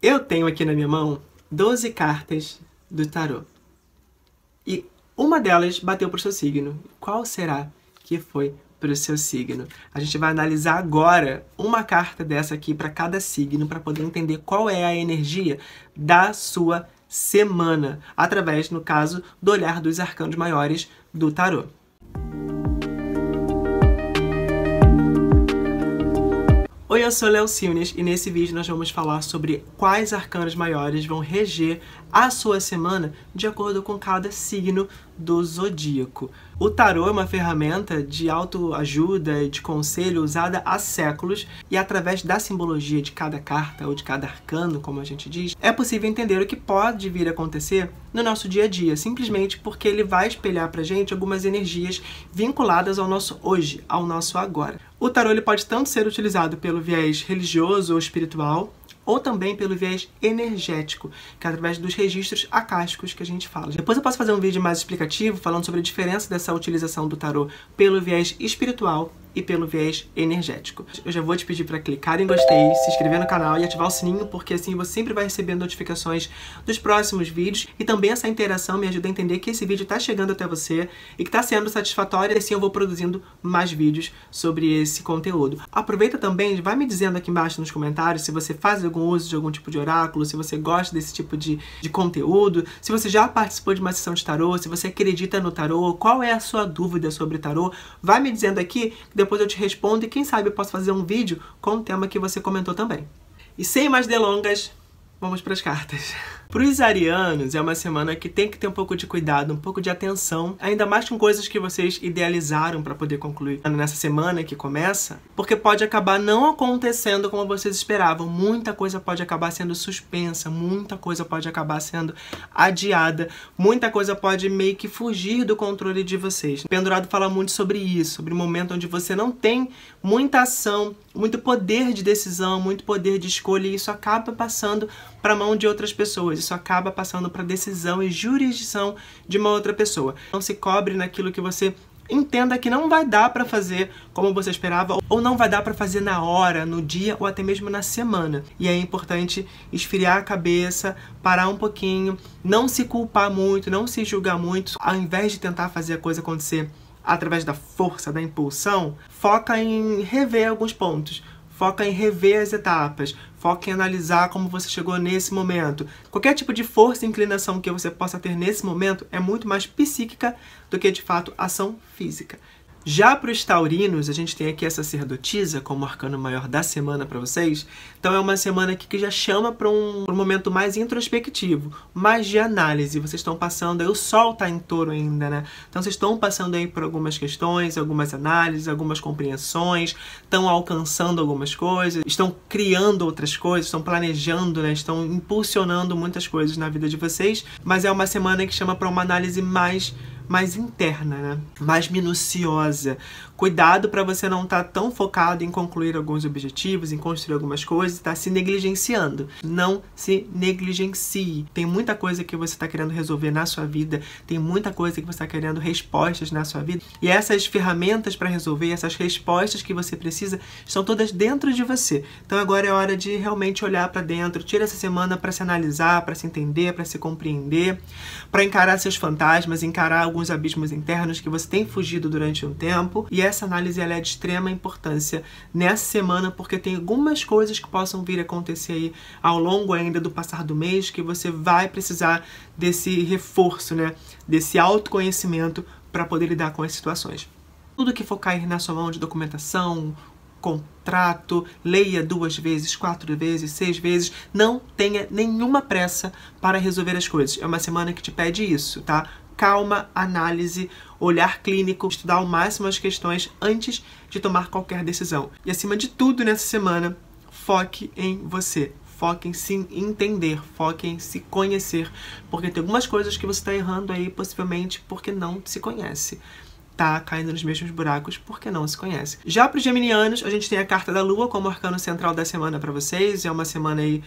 Eu tenho aqui na minha mão 12 cartas do tarô. E uma delas bateu para o seu signo. Qual será que foi para o seu signo? A gente vai analisar agora uma carta dessa aqui para cada signo, para poder entender qual é a energia da sua semana, através, no caso, do olhar dos arcanos maiores do tarô. Oi, eu sou Léo Silnes e nesse vídeo nós vamos falar sobre quais arcanos maiores vão reger a sua semana de acordo com cada signo do zodíaco. O tarô é uma ferramenta de autoajuda e de conselho usada há séculos e através da simbologia de cada carta ou de cada arcano, como a gente diz, é possível entender o que pode vir a acontecer no nosso dia a dia, simplesmente porque ele vai espelhar pra gente algumas energias vinculadas ao nosso hoje, ao nosso agora. O tarô ele pode tanto ser utilizado pelo viés religioso ou espiritual, ou também pelo viés energético, que é através dos registros acásticos que a gente fala. Depois eu posso fazer um vídeo mais explicativo falando sobre a diferença dessa utilização do tarô pelo viés espiritual e pelo viés energético. Eu já vou te pedir para clicar em gostei, se inscrever no canal e ativar o sininho, porque assim você sempre vai receber notificações dos próximos vídeos, e também essa interação me ajuda a entender que esse vídeo está chegando até você e que está sendo satisfatório, e assim eu vou produzindo mais vídeos sobre esse conteúdo. Aproveita também, vai me dizendo aqui embaixo nos comentários se você faz algum uso de algum tipo de oráculo, se você gosta desse tipo de conteúdo, se você já participou de uma sessão de tarô, se você acredita no tarô, qual é a sua dúvida sobre tarô, vai me dizendo aqui, depois eu te respondo e quem sabe eu posso fazer um vídeo com o tema que você comentou também. E sem mais delongas, vamos para as cartas. Para os arianos, é uma semana que tem que ter um pouco de cuidado, um pouco de atenção, ainda mais com coisas que vocês idealizaram para poder concluir nessa semana que começa, porque pode acabar não acontecendo como vocês esperavam. Muita coisa pode acabar sendo suspensa, muita coisa pode acabar sendo adiada, muita coisa pode meio que fugir do controle de vocês. O Pendurado fala muito sobre isso, sobre o momento onde você não tem muita ação, muito poder de decisão, muito poder de escolha, e isso acaba passando para a mão de outras pessoas. Isso acaba passando para decisão e jurisdição de uma outra pessoa. Não se cobre naquilo que você entenda que não vai dar para fazer como você esperava, ou não vai dar para fazer na hora, no dia ou até mesmo na semana. E é importante esfriar a cabeça, parar um pouquinho, não se culpar muito, não se julgar muito. Ao invés de tentar fazer a coisa acontecer através da força, da impulsão, foca em rever alguns pontos. Foca em rever as etapas, foca em analisar como você chegou nesse momento. Qualquer tipo de força e inclinação que você possa ter nesse momento é muito mais psíquica do que, de fato, ação física. Já para os taurinos, a gente tem aqui a sacerdotisa como arcano maior da semana para vocês. Então é uma semana aqui que já chama para um momento mais introspectivo, mais de análise. Vocês estão passando, aí o sol está em touro ainda, né? Então vocês estão passando aí por algumas questões, algumas análises, algumas compreensões, estão alcançando algumas coisas, estão criando outras coisas, estão planejando, né? Estão impulsionando muitas coisas na vida de vocês. Mas é uma semana que chama para uma análise mais interna, né? Mais minuciosa. Cuidado para você não estar tão focado em concluir alguns objetivos, em construir algumas coisas, e estar se negligenciando. Não se negligencie. Tem muita coisa que você está querendo resolver na sua vida, tem muita coisa que você está querendo respostas na sua vida, e essas ferramentas para resolver, essas respostas que você precisa, estão todas dentro de você. Então agora é hora de realmente olhar para dentro, tira essa semana para se analisar, para se entender, para se compreender, para encarar seus fantasmas, encarar alguns abismos internos que você tem fugido durante um tempo. E essa análise ela é de extrema importância nessa semana, porque tem algumas coisas que possam vir a acontecer aí ao longo ainda do passar do mês, que você vai precisar desse reforço, né? Desse autoconhecimento para poder lidar com as situações. Tudo que for cair na sua mão de documentação, contrato, leia 2 vezes, 4 vezes, 6 vezes, não tenha nenhuma pressa para resolver as coisas. É uma semana que te pede isso, tá? Calma, análise, olhar clínico, estudar ao máximo as questões antes de tomar qualquer decisão. E acima de tudo nessa semana, foque em você. Foque em se entender, foque em se conhecer, porque tem algumas coisas que você está errando aí, possivelmente porque não se conhece. tá caindo nos mesmos buracos porque não se conhece. Já para os geminianos, a gente tem a carta da Lua como arcano central da semana para vocês. É uma semana aí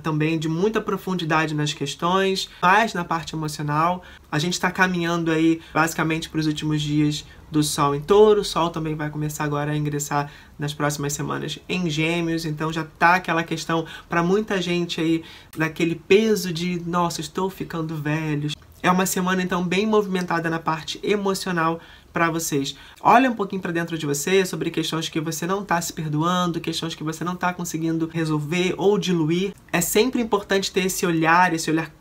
também de muita profundidade nas questões, mais na parte emocional. A gente está caminhando aí basicamente para os últimos dias do Sol em Touro. O Sol também vai começar agora a ingressar nas próximas semanas em Gêmeos, então já tá aquela questão para muita gente aí daquele peso de, nossa, estou ficando velho. É uma semana então bem movimentada na parte emocional para vocês. Olha um pouquinho para dentro de você sobre questões que você não está se perdoando, questões que você não está conseguindo resolver ou diluir. É sempre importante ter esse olhar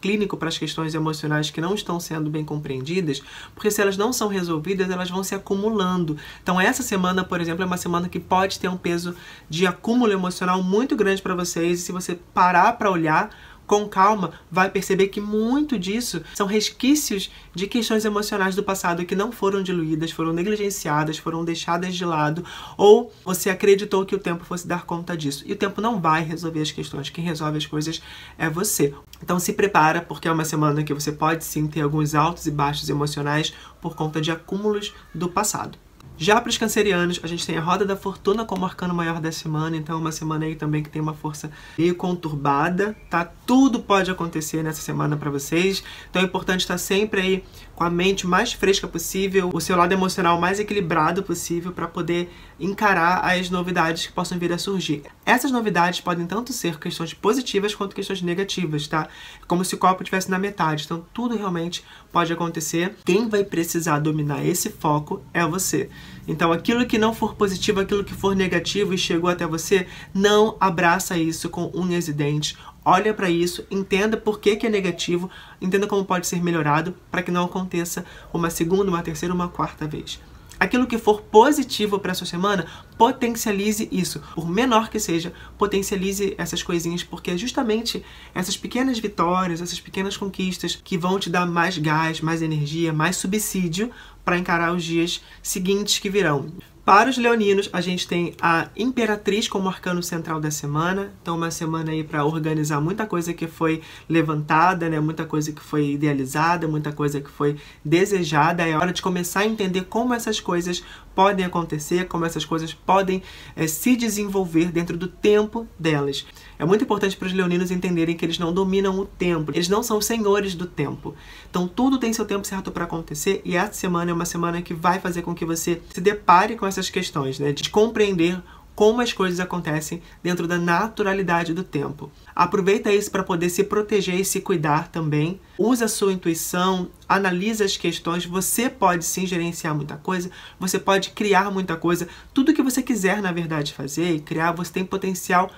clínico para as questões emocionais que não estão sendo bem compreendidas, porque se elas não são resolvidas, elas vão se acumulando. Então essa semana, por exemplo, é uma semana que pode ter um peso de acúmulo emocional muito grande para vocês, e se você parar para olhar com calma, vai perceber que muito disso são resquícios de questões emocionais do passado que não foram diluídas, foram negligenciadas, foram deixadas de lado, ou você acreditou que o tempo fosse dar conta disso. E o tempo não vai resolver as questões, quem resolve as coisas é você. Então se prepara, porque é uma semana que você pode sim ter alguns altos e baixos emocionais por conta de acúmulos do passado. Já para os cancerianos, a gente tem a roda da fortuna como arcano maior da semana, então é uma semana aí também que tem uma força meio conturbada, tá? Tudo pode acontecer nessa semana para vocês, então é importante estar sempre aí com a mente mais fresca possível, o seu lado emocional mais equilibrado possível para poder encarar as novidades que possam vir a surgir. Essas novidades podem tanto ser questões positivas quanto questões negativas, tá? Como se o copo estivesse na metade, então tudo realmente pode acontecer. Quem vai precisar dominar esse foco é você. Então aquilo que não for positivo, aquilo que for negativo e chegou até você, não abraça isso com unhas e dentes. Olha para isso, entenda por que é negativo, entenda como pode ser melhorado para que não aconteça uma segunda, uma terceira, uma quarta vez. Aquilo que for positivo para a sua semana, potencialize isso. Por menor que seja, potencialize essas coisinhas, porque é justamente essas pequenas vitórias, essas pequenas conquistas que vão te dar mais gás, mais energia, mais subsídio para encarar os dias seguintes que virão. Para os leoninos, a gente tem a Imperatriz como arcano central da semana. Então, uma semana aí para organizar muita coisa que foi levantada, né? Muita coisa que foi idealizada, muita coisa que foi desejada. É hora de começar a entender como essas coisas podem acontecer, como essas coisas podem se desenvolver dentro do tempo delas. É muito importante para os leoninos entenderem que eles não dominam o tempo, eles não são os senhores do tempo. Então tudo tem seu tempo certo para acontecer, e essa semana é uma semana que vai fazer com que você se depare com essas questões, né? De compreender como as coisas acontecem dentro da naturalidade do tempo. Aproveita isso para poder se proteger e se cuidar também. Usa a sua intuição, analisa as questões. Você pode sim gerenciar muita coisa, você pode criar muita coisa. Tudo que você quiser, na verdade, fazer e criar, você tem potencial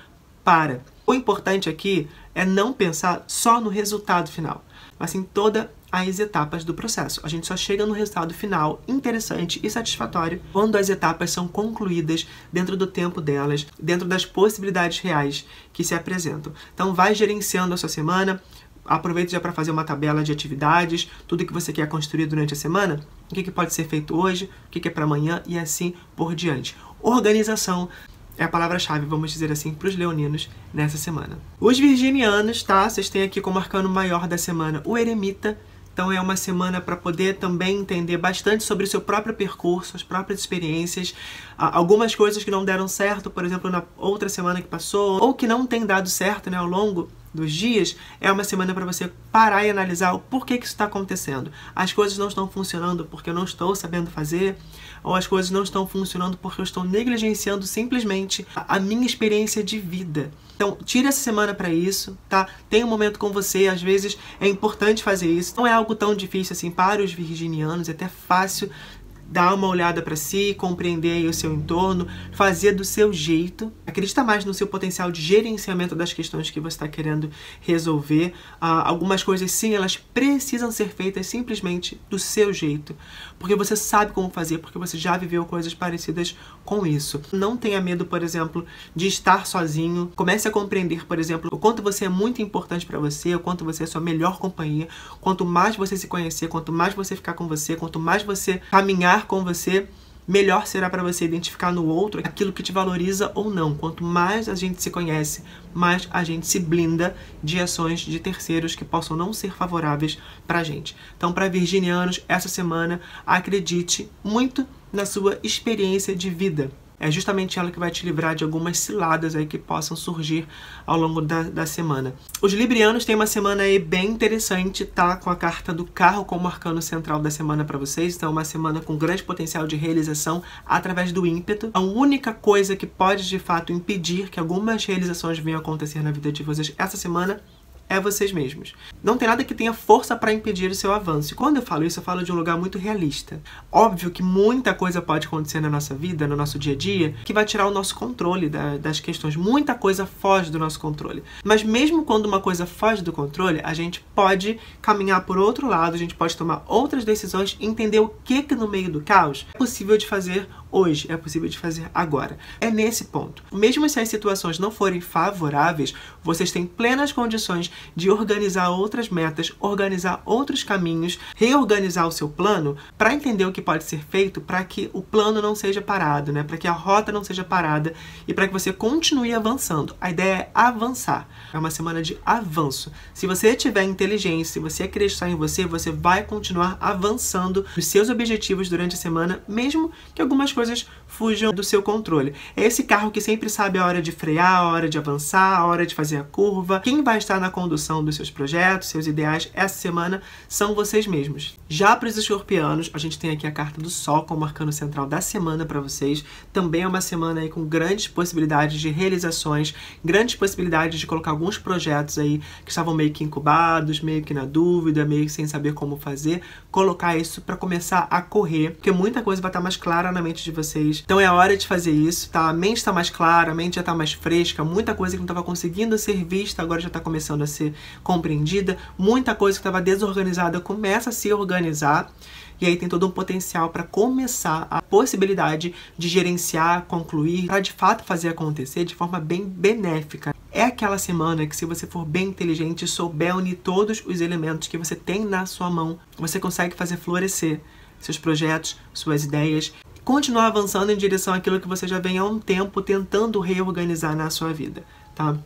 para. O importante aqui é não pensar só no resultado final, mas sim todas as etapas do processo. A gente só chega no resultado final interessante e satisfatório quando as etapas são concluídas dentro do tempo delas, dentro das possibilidades reais que se apresentam. Então vai gerenciando a sua semana, aproveite já para fazer uma tabela de atividades, tudo que você quer construir durante a semana, o que pode ser feito hoje, o que é para amanhã e assim por diante. Organização é a palavra-chave, vamos dizer assim, para os leoninos nessa semana. Os virginianos, tá? Vocês têm aqui como arcano maior da semana o eremita. Então é uma semana para poder também entender bastante sobre o seu próprio percurso, as próprias experiências, algumas coisas que não deram certo, por exemplo, na outra semana que passou, ou que não tem dado certo, né, ao longo dos dias. É uma semana para você parar e analisar o porquê que isso está acontecendo. As coisas não estão funcionando porque eu não estou sabendo fazer, ou as coisas não estão funcionando porque eu estou negligenciando simplesmente a minha experiência de vida. Então, tire essa semana para isso, tá? Tenha um momento com você, às vezes é importante fazer isso. Não é algo tão difícil assim para os virginianos, é até fácil dar uma olhada para si, compreender aí o seu entorno, fazer do seu jeito, acredita mais no seu potencial de gerenciamento das questões que você está querendo resolver. Algumas coisas sim, elas precisam ser feitas simplesmente do seu jeito, porque você sabe como fazer, porque você já viveu coisas parecidas com isso. Não tenha medo, por exemplo, de estar sozinho. Comece a compreender, por exemplo, o quanto você é muito importante para você, o quanto você é sua melhor companhia. Quanto mais você se conhecer, quanto mais você ficar com você, quanto mais você caminhar com você, melhor será para você identificar no outro aquilo que te valoriza ou não. Quanto mais a gente se conhece, mais a gente se blinda de ações de terceiros que possam não ser favoráveis para a gente. Então, para virginianos, essa semana, acredite muito na sua experiência de vida. É justamente ela que vai te livrar de algumas ciladas aí que possam surgir ao longo da semana. Os librianos têm uma semana aí bem interessante, tá? Com a carta do carro como arcano central da semana para vocês. Então, uma semana com grande potencial de realização através do ímpeto. A única coisa que pode, de fato, impedir que algumas realizações venham a acontecer na vida de vocês essa semana é vocês mesmos. Não tem nada que tenha força para impedir o seu avanço. E quando eu falo isso, eu falo de um lugar muito realista. Óbvio que muita coisa pode acontecer na nossa vida, no nosso dia a dia, que vai tirar o nosso controle das questões. Muita coisa foge do nosso controle. Mas mesmo quando uma coisa foge do controle, a gente pode caminhar por outro lado, a gente pode tomar outras decisões e entender o que no meio do caos é possível de fazer hoje, é possível de fazer agora. É nesse ponto. Mesmo se as situações não forem favoráveis, vocês têm plenas condições de organizar outras metas, organizar outros caminhos, reorganizar o seu plano para entender o que pode ser feito para que o plano não seja parado, né? Para que a rota não seja parada e para que você continue avançando. A ideia é avançar. É uma semana de avanço. Se você tiver inteligência, se você acreditar em você, você vai continuar avançando nos seus objetivos durante a semana, mesmo que algumas coisas fujam do seu controle. É esse carro que sempre sabe a hora de frear, a hora de avançar, a hora de fazer a curva. Quem vai estar na condução dos seus projetos, seus ideais, essa semana são vocês mesmos. Já para os escorpianos, a gente tem aqui a carta do Sol como arcano central da semana para vocês. Também é uma semana aí com grandes possibilidades de realizações, grandes possibilidades de colocar alguns projetos aí que estavam meio que incubados, meio que na dúvida, meio que sem saber como fazer, colocar isso para começar a correr, porque muita coisa vai estar mais clara na mente de vocês. Então é a hora de fazer isso, tá? A mente está mais clara, a mente já está mais fresca, muita coisa que não estava conseguindo ser vista agora já está começando a ser compreendida, muita coisa que estava desorganizada começa a se organizar. E aí tem todo um potencial para começar a possibilidade de gerenciar, concluir, para de fato fazer acontecer de forma bem benéfica. É aquela semana que, se você for bem inteligente e souber unir todos os elementos que você tem na sua mão, você consegue fazer florescer seus projetos, suas ideias, continuar avançando em direção àquilo que você já vem há um tempo tentando reorganizar na sua vida, tá?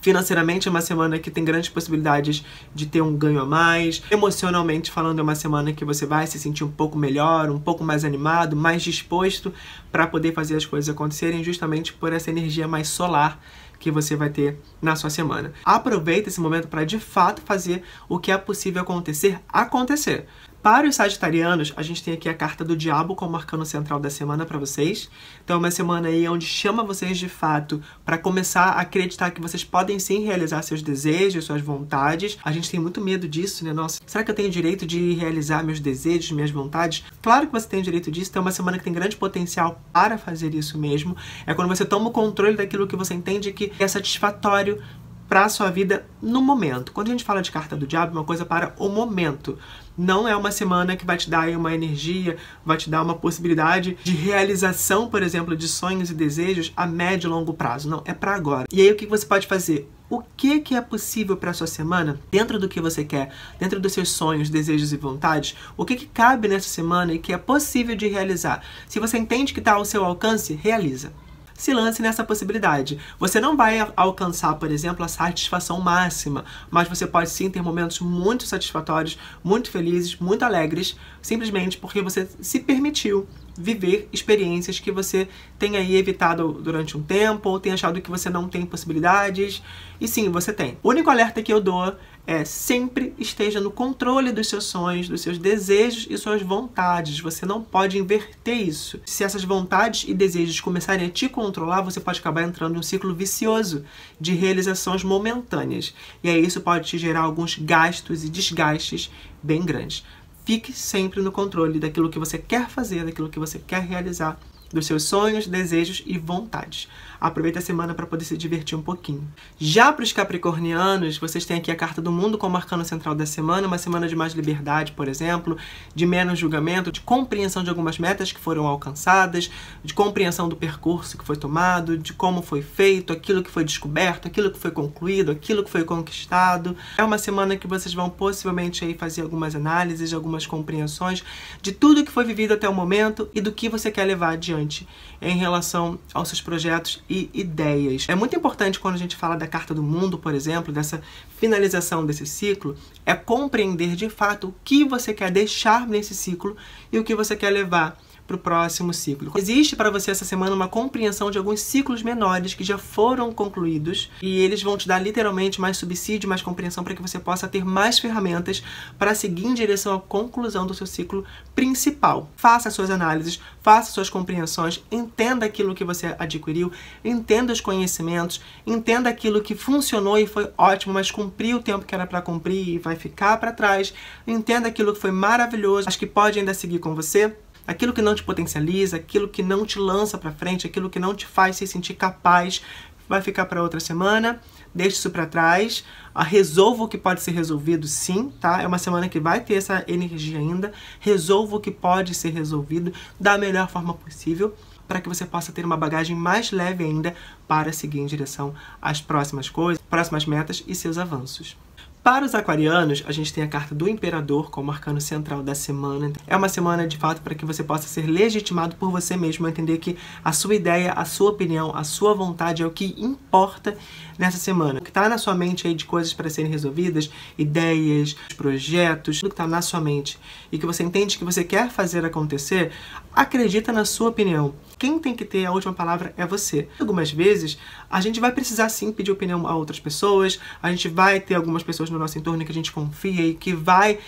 Financeiramente é uma semana que tem grandes possibilidades de ter um ganho a mais. Emocionalmente falando, é uma semana que você vai se sentir um pouco melhor, um pouco mais animado, mais disposto para poder fazer as coisas acontecerem, justamente por essa energia mais solar que você vai ter na sua semana. Aproveita esse momento para de fato fazer o que é possível acontecer. Para os sagitarianos, a gente tem aqui a carta do Diabo como arcano central da semana para vocês. Então é uma semana aí onde chama vocês de fato para começar a acreditar que vocês podem sim realizar seus desejos, suas vontades. A gente tem muito medo disso, né? Nossa, será que eu tenho direito de realizar meus desejos, minhas vontades? Claro que você tem direito disso. Então é uma semana que tem grande potencial para fazer isso mesmo. É quando você toma o controle daquilo que você entende que é satisfatório para a sua vida no momento. Quando a gente fala de carta do Diabo, é uma coisa para o momento. Não é uma semana que vai te dar aí uma energia, vai te dar uma possibilidade de realização, por exemplo, de sonhos e desejos a médio e longo prazo. Não, é para agora. E aí o que você pode fazer? O que é possível para a sua semana, dentro do que você quer, dentro dos seus sonhos, desejos e vontades? O que cabe nessa semana e que é possível de realizar? Se você entende que está ao seu alcance, realiza. Se lance nessa possibilidade. Você não vai alcançar, por exemplo, a satisfação máxima, mas você pode sim ter momentos muito satisfatórios, muito felizes, muito alegres, simplesmente porque você se permitiu viver experiências que você tem aí evitado durante um tempo, ou tem achado que você não tem possibilidades, e sim, você tem. O único alerta que eu dou é sempre esteja no controle dos seus sonhos, dos seus desejos e suas vontades. Você não pode inverter isso. Se essas vontades e desejos começarem a te controlar, você pode acabar entrando em um ciclo vicioso de realizações momentâneas. E aí isso pode te gerar alguns gastos e desgastes bem grandes. Fique sempre no controle daquilo que você quer fazer, daquilo que você quer realizar, dos seus sonhos, desejos e vontades. aproveita a semana para poder se divertir um pouquinho. Já para os capricornianos, vocês têm aqui a carta do mundo como arcano central da semana, uma semana de mais liberdade, por exemplo, de menos julgamento, de compreensão de algumas metas que foram alcançadas, de compreensão do percurso que foi tomado, de como foi feito, aquilo que foi descoberto, aquilo que foi concluído, aquilo que foi conquistado. É uma semana que vocês vão possivelmente aí fazer algumas análises, algumas compreensões de tudo que foi vivido até o momento e do que você quer levar adiante em relação aos seus projetos e ideias. É muito importante quando a gente fala da carta do mundo, por exemplo, dessa finalização desse ciclo, é compreender de fato o que você quer deixar nesse ciclo e o que você quer levar para o próximo ciclo. Existe para você essa semana uma compreensão de alguns ciclos menores que já foram concluídos e eles vão te dar literalmente mais subsídio, mais compreensão para que você possa ter mais ferramentas para seguir em direção à conclusão do seu ciclo principal. Faça suas análises, faça suas compreensões, entenda aquilo que você adquiriu, entenda os conhecimentos, entenda aquilo que funcionou e foi ótimo, mas cumpriu o tempo que era para cumprir e vai ficar para trás, entenda aquilo que foi maravilhoso, mas que pode ainda seguir com você. Aquilo que não te potencializa, aquilo que não te lança para frente, aquilo que não te faz se sentir capaz, vai ficar para outra semana. Deixe isso para trás. Resolva o que pode ser resolvido, sim, tá? É uma semana que vai ter essa energia ainda. Resolva o que pode ser resolvido da melhor forma possível, para que você possa ter uma bagagem mais leve ainda para seguir em direção às próximas coisas, próximas metas e seus avanços. Para os aquarianos, a gente tem a carta do Imperador como arcano central da semana. É uma semana, de fato, para que você possa ser legitimado por você mesmo, entender que a sua ideia, a sua opinião, a sua vontade é o que importa nessa semana. O que está na sua mente aí de coisas para serem resolvidas, ideias, projetos, tudo que está na sua mente e que você entende que você quer fazer acontecer, acredita na sua opinião. Quem tem que ter a última palavra é você. Algumas vezes, a gente vai precisar sim pedir opinião a outras pessoas, a gente vai ter algumas pessoas no nosso entorno que a gente confia e que vai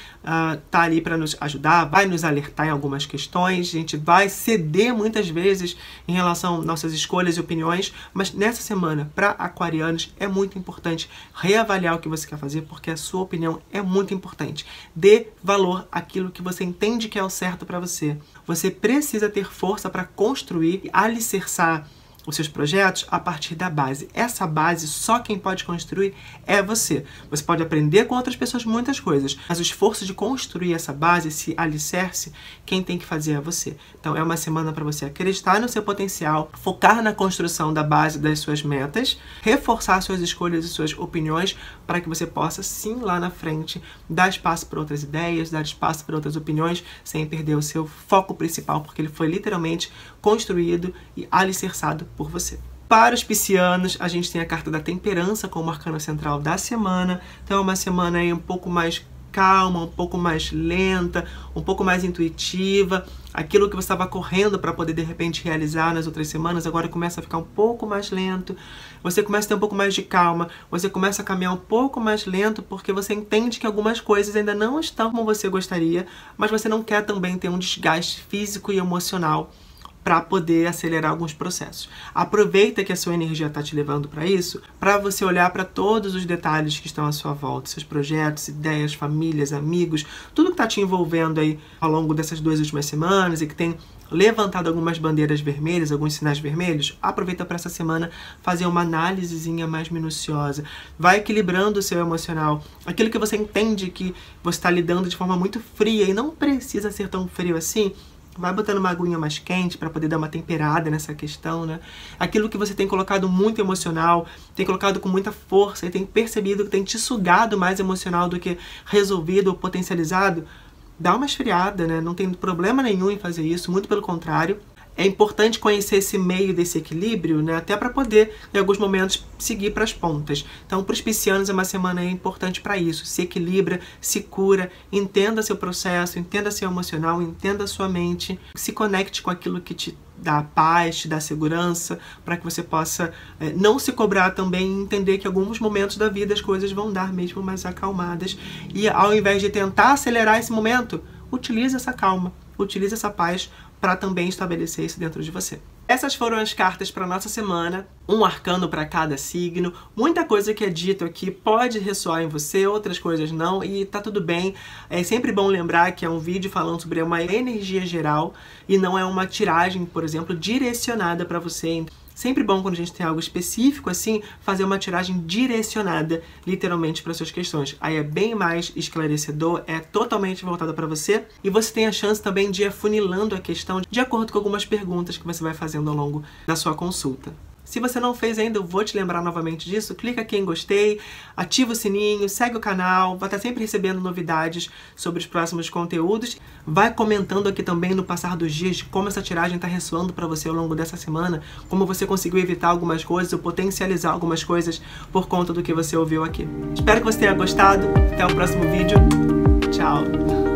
tá ali para nos ajudar, vai nos alertar em algumas questões, a gente vai ceder muitas vezes em relação às nossas escolhas e opiniões, mas nessa semana, para aquarianos, é muito importante reavaliar o que você quer fazer, porque a sua opinião é muito importante. Dê valor àquilo que você entende que é o certo para você. Você precisa ter força para construir e alicerçar os seus projetos a partir da base. Essa base, só quem pode construir é você. Você pode aprender com outras pessoas muitas coisas, mas o esforço de construir essa base, esse alicerce, quem tem que fazer é você. Então é uma semana para você acreditar no seu potencial, focar na construção da base das suas metas, reforçar suas escolhas e suas opiniões para que você possa, sim, lá na frente, dar espaço para outras ideias, dar espaço para outras opiniões, sem perder o seu foco principal, porque ele foi literalmente construído e alicerçado por você. Para os piscianos, a gente tem a carta da temperança como arcano central da semana. Então é uma semana aí um pouco mais calma, um pouco mais lenta, um pouco mais intuitiva. Aquilo que você estava correndo para poder de repente realizar nas outras semanas, agora começa a ficar um pouco mais lento. Você começa a ter um pouco mais de calma, você começa a caminhar um pouco mais lento porque você entende que algumas coisas ainda não estão como você gostaria, mas você não quer também ter um desgaste físico e emocional para poder acelerar alguns processos. Aproveita que a sua energia está te levando para isso, para você olhar para todos os detalhes que estão à sua volta, seus projetos, ideias, famílias, amigos, tudo que está te envolvendo aí ao longo dessas 2 últimas semanas e que tem levantado algumas bandeiras vermelhas, alguns sinais vermelhos. Aproveita para essa semana fazer uma análisezinha mais minuciosa. Vai equilibrando o seu emocional. Aquilo que você entende que você está lidando de forma muito fria e não precisa ser tão frio assim, vai botando uma aguinha mais quente para poder dar uma temperada nessa questão, né? Aquilo que você tem colocado muito emocional, tem colocado com muita força e tem percebido que tem te sugado mais emocional do que resolvido ou potencializado, dá uma esfriada, né? Não tem problema nenhum em fazer isso, muito pelo contrário. É importante conhecer esse meio desse equilíbrio, né? Até para poder, em alguns momentos, seguir para as pontas. Então, para os piscianos, é uma semana importante para isso. Se equilibra, se cura, entenda seu processo, entenda seu emocional, entenda sua mente, se conecte com aquilo que te dá paz, te dá segurança, para que você possa não se cobrar também e entender que em alguns momentos da vida as coisas vão dar mesmo mais acalmadas. E ao invés de tentar acelerar esse momento, utilize essa calma, utilize essa paz para também estabelecer isso dentro de você. Essas foram as cartas para nossa semana, um arcano para cada signo. Muita coisa que é dito aqui pode ressoar em você, outras coisas não, e tá tudo bem. É sempre bom lembrar que é um vídeo falando sobre uma energia geral e não é uma tiragem, por exemplo, direcionada para você. Sempre bom quando a gente tem algo específico assim, fazer uma tiragem direcionada, literalmente, para suas questões. Aí é bem mais esclarecedor, é totalmente voltada para você e você tem a chance também de ir afunilando a questão de acordo com algumas perguntas que você vai fazendo ao longo da sua consulta. Se você não fez ainda, eu vou te lembrar novamente disso. Clica aqui em gostei, ativa o sininho, segue o canal, vai estar sempre recebendo novidades sobre os próximos conteúdos. Vai comentando aqui também no passar dos dias de como essa tiragem está ressoando para você ao longo dessa semana, como você conseguiu evitar algumas coisas ou potencializar algumas coisas por conta do que você ouviu aqui. Espero que você tenha gostado. Até o próximo vídeo. Tchau!